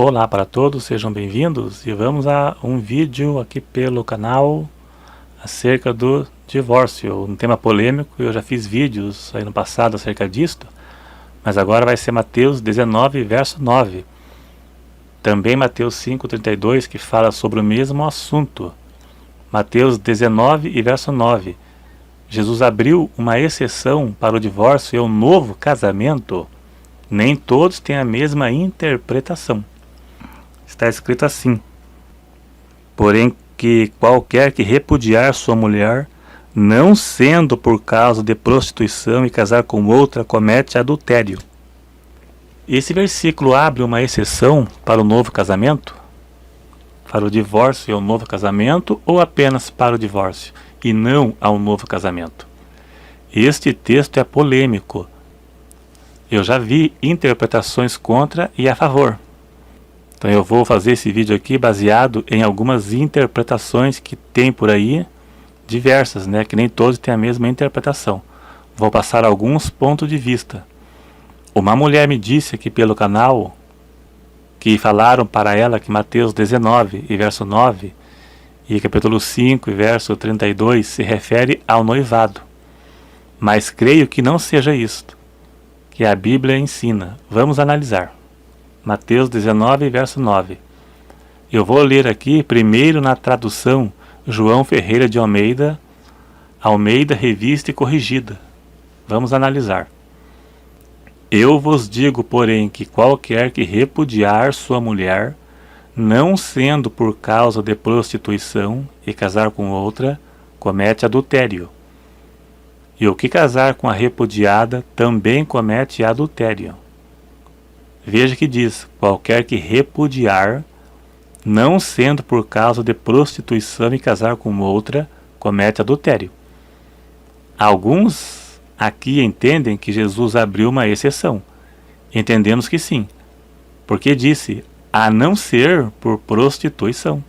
Olá para todos, sejam bem-vindos e vamos a um vídeo aqui pelo canal acerca do divórcio, um tema polêmico. Eu já fiz vídeos aí no passado acerca disto, mas agora vai ser Mateus 19, verso 9. Também Mateus 5,32, que fala sobre o mesmo assunto. Mateus 19 e verso 9. Jesus abriu uma exceção para o divórcio e o novo casamento. Nem todos têm a mesma interpretação. Está escrito assim: porém que qualquer que repudiar sua mulher, não sendo por causa de prostituição e casar com outra, comete adultério. Esse versículo abre uma exceção para o novo casamento? Para o divórcio e o novo casamento, ou apenas para o divórcio e não ao novo casamento? Este texto é polêmico. Eu já vi interpretações contra e a favor. Então eu vou fazer esse vídeo aqui baseado em algumas interpretações que tem por aí, diversas, né? Que nem todos têm a mesma interpretação. Vou passar alguns pontos de vista. Uma mulher me disse aqui pelo canal que falaram para ela que Mateus 19 e verso 9 e capítulo 5 e verso 32 se refere ao noivado. Mas creio que não seja isto que a Bíblia ensina. Vamos analisar. Mateus 19, verso 9. Eu vou ler aqui primeiro na tradução João Ferreira de Almeida, Almeida Revista e Corrigida. Vamos analisar. Eu vos digo, porém, que qualquer que repudiar sua mulher, não sendo por causa de prostituição e casar com outra, comete adultério. E o que casar com a repudiada também comete adultério. Veja que diz, qualquer que repudiar, não sendo por causa de prostituição e casar com outra, comete adultério. Alguns aqui entendem que Jesus abriu uma exceção. Entendemos que sim, porque disse, a não ser por prostituição.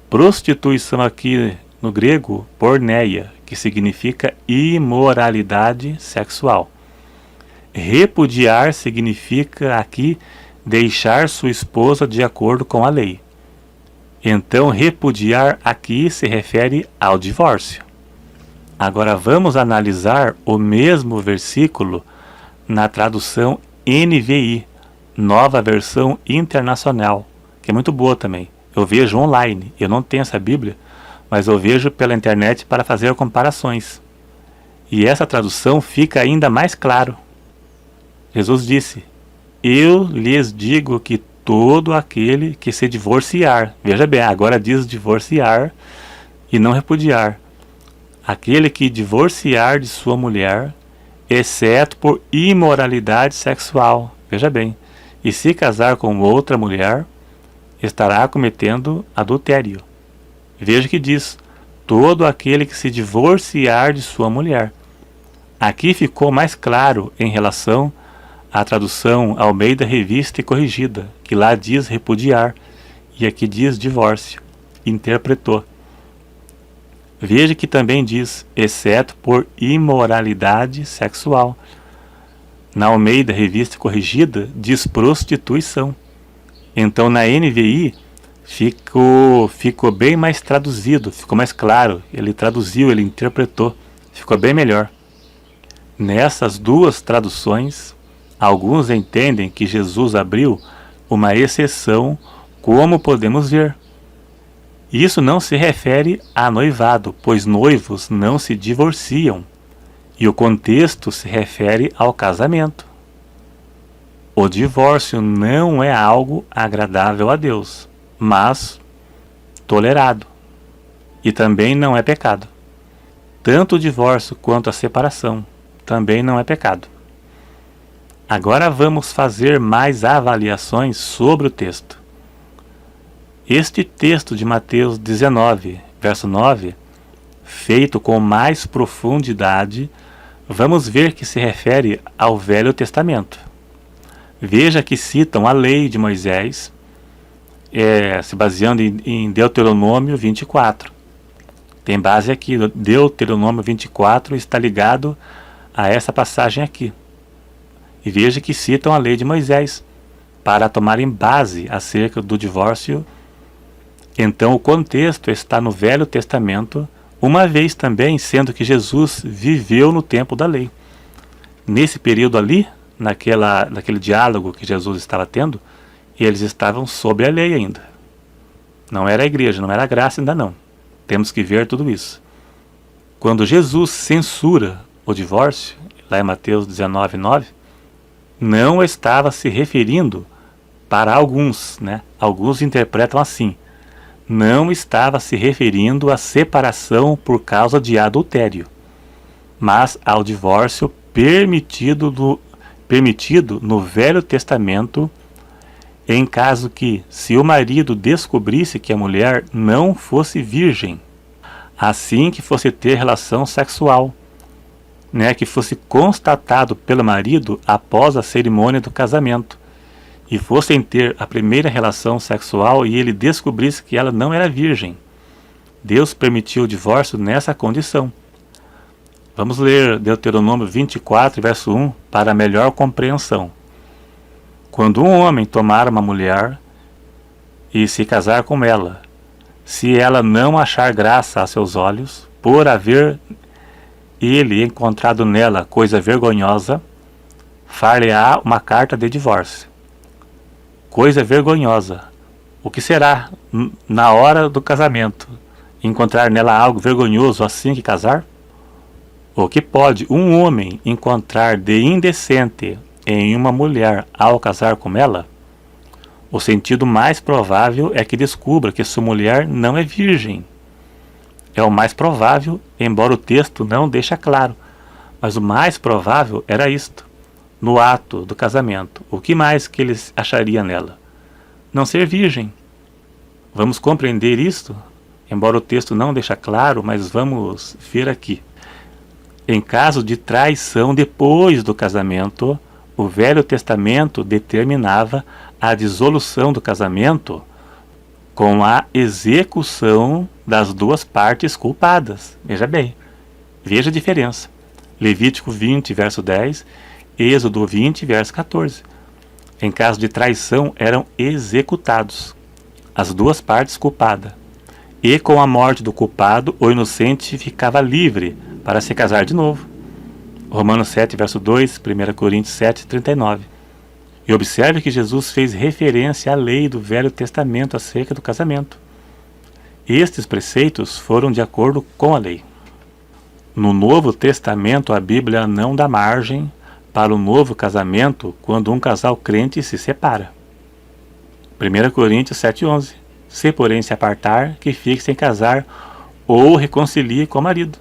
Prostituição aqui no grego, porneia, que significa imoralidade sexual. Repudiar significa aqui deixar sua esposa de acordo com a lei. Então, repudiar aqui se refere ao divórcio. Agora vamos analisar o mesmo versículo na tradução NVI, Nova Versão Internacional, que é muito boa também. Eu vejo online, eu não tenho essa Bíblia, mas eu vejo pela internet para fazer comparações. E essa tradução fica ainda mais claro. Jesus disse, eu lhes digo que todo aquele que se divorciar, veja bem, agora diz divorciar e não repudiar, aquele que divorciar de sua mulher, exceto por imoralidade sexual, veja bem, e se casar com outra mulher, estará cometendo adultério. Veja que diz, todo aquele que se divorciar de sua mulher. Aqui ficou mais claro em relação a tradução Almeida Revista e Corrigida, que lá diz repudiar e aqui diz divórcio. Interpretou. Veja que também diz, exceto por imoralidade sexual. Na Almeida Revista e Corrigida diz prostituição. Então na NVI ficou bem mais traduzido, ficou mais claro. Ele traduziu, ele interpretou, ficou bem melhor. Nessas duas traduções, alguns entendem que Jesus abriu uma exceção, como podemos ver. Isso não se refere a noivado, pois noivos não se divorciam, e o contexto se refere ao casamento. O divórcio não é algo agradável a Deus, mas tolerado, e também não é pecado. Tanto o divórcio quanto a separação também não é pecado. Agora vamos fazer mais avaliações sobre o texto. Este texto de Mateus 19, verso 9, feito com mais profundidade, vamos ver que se refere ao Velho Testamento. Veja que citam a lei de Moisés, se baseando em Deuteronômio 24. Tem base aqui, Deuteronômio 24 está ligado a essa passagem aqui. E veja que citam a lei de Moisés. para tomarem base acerca do divórcio. Então o contexto está no Velho Testamento, uma vez também sendo que Jesus viveu no tempo da lei. Nesse período ali, naquele diálogo que Jesus estava tendo, eles estavam sob a lei ainda. Não era a igreja, não era a graça ainda não. Temos que ver tudo isso. Quando Jesus censura o divórcio, lá em Mateus 19:9, não estava se referindo para alguns, né? Alguns interpretam assim. Não estava se referindo à separação por causa de adultério, mas ao divórcio permitido no Velho Testamento, em caso que, se o marido descobrisse que a mulher não fosse virgem, assim que fosse ter relação sexual, né, que fosse constatado pelo marido após a cerimônia do casamento, e fossem ter a primeira relação sexual e ele descobrisse que ela não era virgem. Deus permitiu o divórcio nessa condição. Vamos ler Deuteronômio 24, verso 1, para melhor compreensão. Quando um homem tomar uma mulher e se casar com ela, se ela não achar graça a seus olhos, por haver ele encontrado nela coisa vergonhosa, far-lhe-á uma carta de divórcio. Coisa vergonhosa. O que será na hora do casamento? Encontrar nela algo vergonhoso assim que casar? O que pode um homem encontrar de indecente em uma mulher ao casar com ela? O sentido mais provável é que descubra que sua mulher não é virgem. É o mais provável, embora o texto não deixe claro, mas o mais provável era isto. No ato do casamento, o que mais que eles achariam nela? Não ser virgem. Vamos compreender isto? Embora o texto não deixe claro, mas vamos ver aqui. Em caso de traição depois do casamento, o Velho Testamento determinava a dissolução do casamento com a execução das duas partes culpadas. Veja bem, veja a diferença. Levítico 20, verso 10, Êxodo 20, verso 14. Em caso de traição, eram executados as duas partes culpadas. E com a morte do culpado, o inocente ficava livre para se casar de novo. Romanos 7, verso 2, 1 Coríntios 7, 39. E observe que Jesus fez referência à lei do Velho Testamento acerca do casamento. Estes preceitos foram de acordo com a lei. No Novo Testamento, a Bíblia não dá margem para o novo casamento quando um casal crente se separa. 1 Coríntios 7,11. Se porém se apartar, que fique sem casar ou reconcilie com o marido.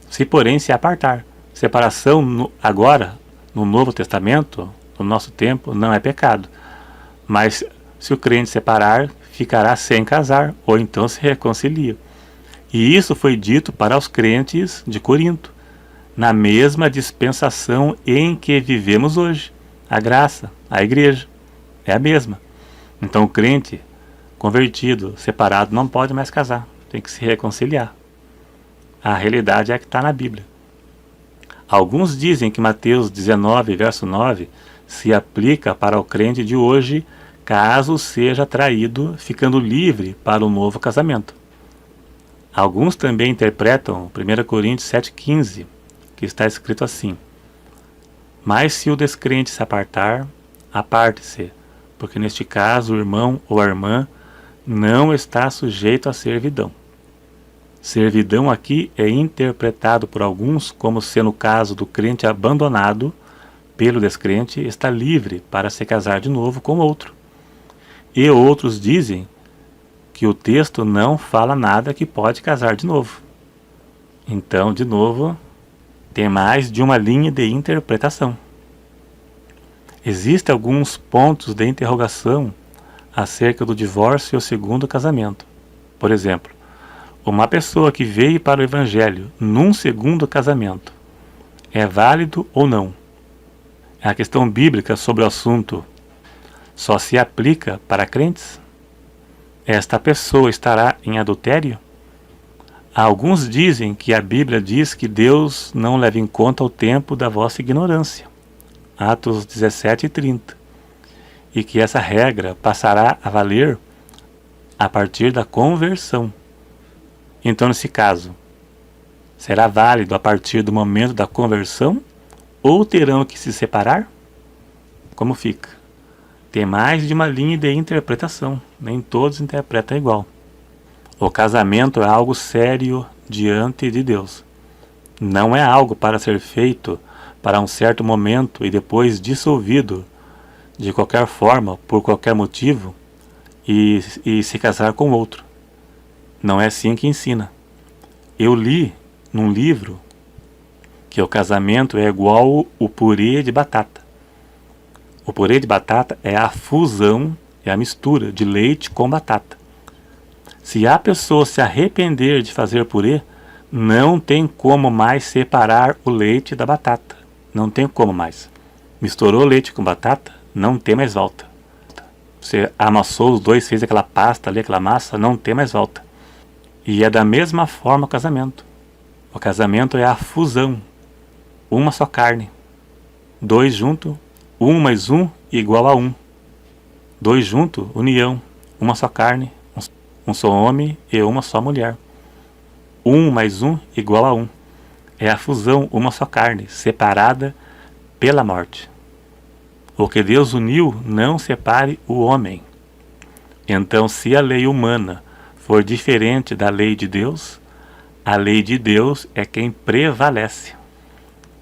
Se porém se apartar. Separação agora, no Novo Testamento, no nosso tempo, não é pecado. Mas se o crente separar, ficará sem casar, ou então se reconcilia. E isso foi dito para os crentes de Corinto, na mesma dispensação em que vivemos hoje. A graça, a igreja, é a mesma. Então o crente convertido, separado, não pode mais casar, tem que se reconciliar. A realidade é que está na Bíblia. Alguns dizem que Mateus 19, verso 9, se aplica para o crente de hoje, caso seja traído, ficando livre para o novo casamento. Alguns também interpretam 1 Coríntios 7,15, que está escrito assim: mas se o descrente se apartar, aparte-se, porque neste caso o irmão ou a irmã não está sujeito à servidão. Servidão aqui é interpretado por alguns como sendo o caso do crente abandonado pelo descrente está livre para se casar de novo com outro. E outros dizem que o texto não fala nada que pode casar de novo. Então, de novo, tem mais de uma linha de interpretação. Existem alguns pontos de interrogação acerca do divórcio e o segundo casamento. Por exemplo, uma pessoa que veio para o Evangelho num segundo casamento, é válido ou não? A questão bíblica sobre o assunto só se aplica para crentes? Esta pessoa estará em adultério? Alguns dizem que a Bíblia diz que Deus não leva em conta o tempo da vossa ignorância. Atos 17 e 30. e que essa regra passará a valer a partir da conversão. Então, nesse caso, será válido a partir do momento da conversão ou terão que se separar? Como fica? Tem mais de uma linha de interpretação, nem todos interpretam igual. O casamento é algo sério diante de Deus. Não é algo para ser feito para um certo momento e depois dissolvido de qualquer forma, por qualquer motivo, e se casar com outro. Não é assim que ensina. Eu li num livro que o casamento é igual o purê de batata. O purê de batata é a fusão, é a mistura de leite com batata. Se a pessoa se arrepender de fazer purê, não tem como mais separar o leite da batata. Não tem como mais. Misturou leite com batata, não tem mais volta. Você amassou os dois, fez aquela pasta ali, aquela massa, não tem mais volta. E é da mesma forma o casamento. O casamento é a fusão. Uma só carne. Dois juntos, 1 mais 1 igual a 1. Dois juntos, união. Uma só carne, um só homem e uma só mulher. 1 mais 1 igual a 1. É a fusão, uma só carne, separada pela morte. O que Deus uniu, não separe o homem. Então, se a lei humana for diferente da lei de Deus, a lei de Deus é quem prevalece.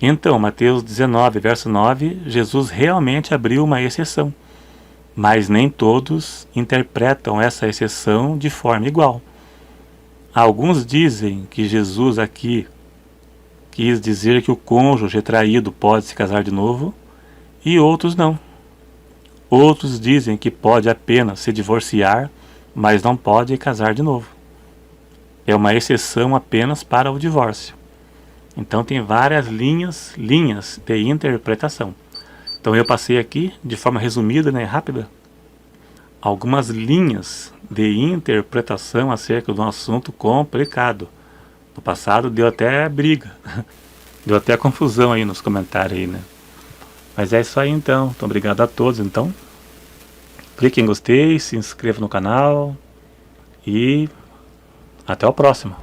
Então, Mateus 19, verso 9, Jesus realmente abriu uma exceção. Mas nem todos interpretam essa exceção de forma igual. Alguns dizem que Jesus aqui quis dizer que o cônjuge traído pode se casar de novo, e outros não. Outros dizem que pode apenas se divorciar, mas não pode casar de novo. É uma exceção apenas para o divórcio. Então tem várias linhas de interpretação. Então eu passei aqui, de forma resumida, rápida, algumas linhas de interpretação acerca de um assunto complicado. No passado deu até briga, deu até confusão aí nos comentários aí, Mas é isso aí então. Então obrigado a todos então. Clique em gostei, se inscreva no canal e até o próximo.